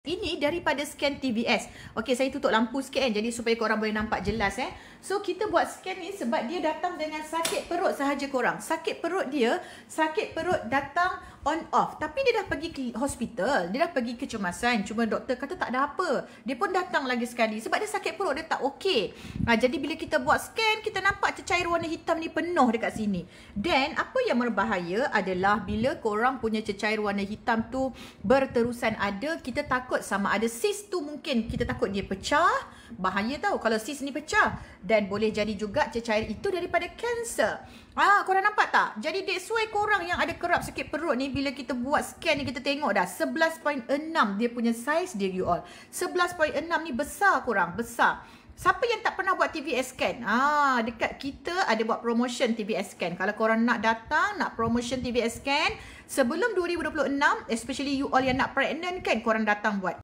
Ini daripada scan TVS. Okey, saya tutup lampu sikit jadi supaya korang boleh nampak jelas So kita buat scan ni sebab dia datang dengan sakit perut sahaja korang. Sakit perut datang on off. Tapi dia dah pergi ke hospital, dia dah pergi kecemasan. Cuma doktor kata tak ada apa. Dia pun datang lagi sekali sebab dia sakit perut, dia tak okey. Jadi bila kita buat scan, kita nampak cecair warna hitam ni penuh dekat sini. Dan apa yang berbahaya adalah bila korang punya cecair warna hitam tu berterusan ada, kita takut sama ada cyst tu, mungkin kita takut dia pecah. Bahaya tau kalau cyst ni pecah. Dan boleh jadi juga cecair itu daripada kanser. Korang nampak tak? Jadi that's why korang yang ada kerap sakit perut ni, bila kita buat scan ni kita tengok dah 11.6 dia punya size dia you all. 11.6 ni besar korang, besar. Siapa yang tak pernah buat TVS scan? Dekat kita ada buat promotion TVS scan. Kalau korang nak datang, nak promotion TVS scan sebelum 2026, especially you all yang nak pregnant kan, korang datang buat.